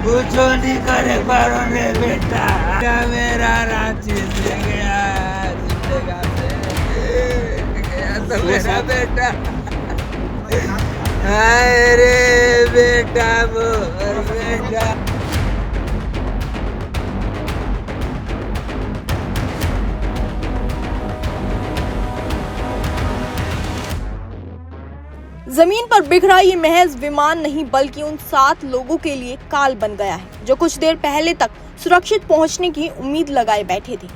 कुछ नहीं करे पारोगे बेटा, मेरा रांची से गया जिंदगा से गया तो मेरा बेटा, हाय रे बेटा मोर बेटा। जमीन पर बिखरा ये महज विमान नहीं बल्कि उन 7 लोगों के लिए काल बन गया है जो कुछ देर पहले तक सुरक्षित पहुंचने की उम्मीद लगाए बैठे थे।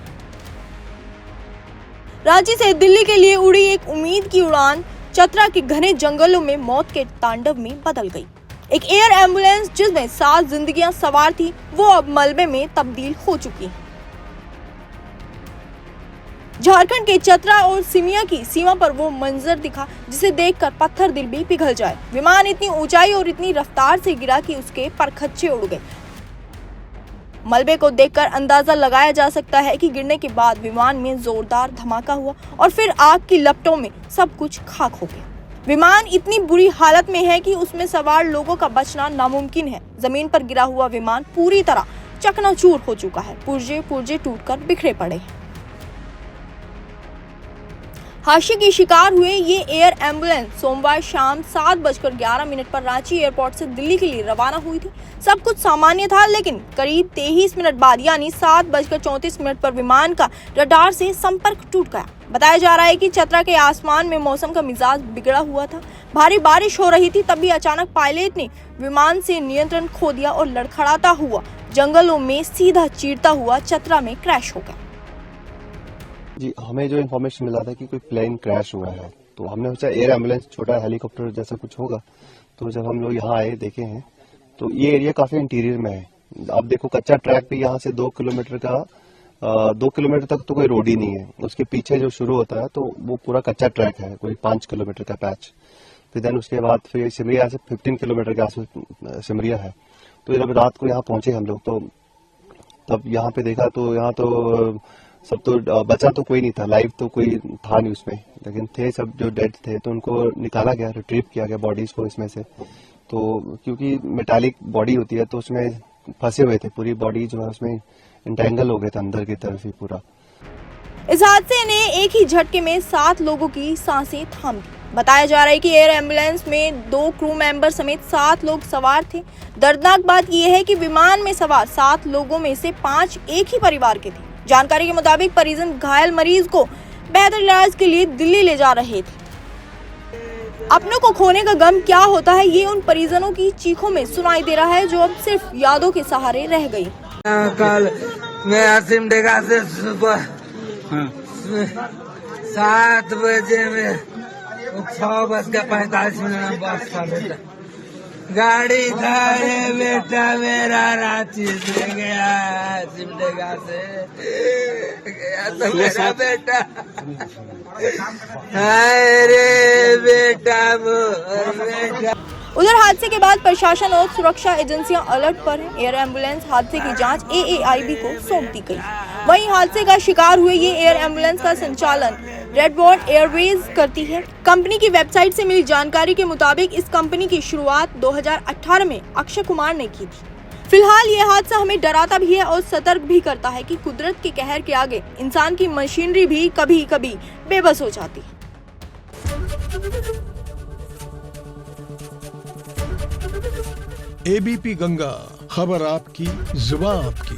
रांची से दिल्ली के लिए उड़ी एक उम्मीद की उड़ान चतरा के घने जंगलों में मौत के तांडव में बदल गई। एक एयर एम्बुलेंस जिसमें 7 जिंदगियां सवार थी वो अब मलबे में तब्दील हो चुकी है। झारखंड के चतरा और सिमिया की सीमा पर वो मंजर दिखा जिसे देखकर पत्थर दिल भी पिघल जाए। विमान इतनी ऊंचाई और इतनी रफ्तार से गिरा कि उसके परखच्चे उड़ गए। मलबे को देखकर अंदाजा लगाया जा सकता है कि गिरने के बाद विमान में जोरदार धमाका हुआ और फिर आग की लपटों में सब कुछ खाक हो गया। विमान इतनी बुरी हालत में है कि उसमें सवार लोगों का बचना नामुमकिन है। जमीन पर गिरा हुआ विमान पूरी तरह चकनाचूर हो चुका है। पुर्जे टूटकर बिखरे पड़े हैं। हादसे की शिकार हुए ये एयर एम्बुलेंस सोमवार शाम 7:11 पर रांची एयरपोर्ट से दिल्ली के लिए रवाना हुई थी। सब कुछ सामान्य था, लेकिन करीब 23 मिनट बाद यानी 7:34 पर विमान का रडार से संपर्क टूट गया। बताया जा रहा है कि चतरा के आसमान में मौसम का मिजाज बिगड़ा हुआ था। भारी बारिश हो रही थी, तभी अचानक पायलट ने विमान से नियंत्रण खो दिया और लड़खड़ाता हुआ जंगलों में सीधा चीरता हुआ चतरा में क्रैश हो गया। जी, हमें जो इन्फॉर्मेशन मिला था कि कोई प्लेन क्रैश हुआ है, तो हमने सोचा एयर एम्बुलेंस छोटा हेलीकॉप्टर जैसा कुछ होगा। तो जब हम लोग यहाँ आए देखे हैं तो ये एरिया काफी इंटीरियर में है। आप देखो कच्चा ट्रैक भी यहाँ से 2 किलोमीटर तक तो कोई रोड ही नहीं है। उसके पीछे जो शुरू होता है तो वो पूरा कच्चा ट्रैक है, कोई 5 किलोमीटर का पैच। फिर देन उसके बाद फिर सिमरिया से 15 किलोमीटर के आसपास सिमरिया है। तो जब रात को यहाँ पहुंचे हम लोग तो तब यहाँ पे देखा तो यहाँ तो सब तो बचा तो कोई नहीं था, लाइव तो कोई था नहीं उसमें, लेकिन थे सब जो डेड थे तो उनको निकाला गया, रिट्रीव किया गया बॉडीज को इसमें से। तो क्योंकि मेटालिक बॉडी होती है तो उसमें फंसे हुए थे, पूरी बॉडी जो है उसमें इंटेंगल हो गए थे अंदर की तरफ ही पूरा। इस हादसे ने एक ही झटके में 7 लोगों की सांसें थाम दी। बताया जा रहा है कि एयर एम्बुलेंस में 2 क्रू मेंबर समेत 7 लोग सवार थे। दर्दनाक बात यह है कि विमान में सवार 7 लोगों में से 5 एक ही परिवार के थे। जानकारी के मुताबिक परिजन घायल मरीज को बेहतर इलाज के लिए दिल्ली ले जा रहे थे। अपनों को खोने का गम क्या होता है ये उन परिजनों की चीखों में सुनाई दे रहा है जो अब सिर्फ यादों के सहारे रह गई। कल मैं सिमडेगा से सुबह 7 बजे में 6:45 बस था बेटा, गाड़ी था रे बेटा, मेरा रांची से गया सिमडेगा से गया तो मेरा बेटा, हाय रे बेटा मोर बेटा। उधर हादसे के बाद प्रशासन और सुरक्षा एजेंसियां अलर्ट पर हैं। एयर एम्बुलेंस हादसे की जांच AAIB को सौंप दी गई। वहीं हादसे का शिकार हुए ये एयर एम्बुलेंस का संचालन रेडबर्ड एयरवेज करती है। कंपनी की वेबसाइट से मिली जानकारी के मुताबिक इस कंपनी की शुरुआत 2018 में अक्षय कुमार ने की थी। फिलहाल ये हादसा हमें डराता भी है और सतर्क भी करता है कि कुदरत के कहर के आगे इंसान की मशीनरी भी कभी-कभी बेबस हो जाती है। ABP गंगा, खबर आपकी, जुबान आपकी।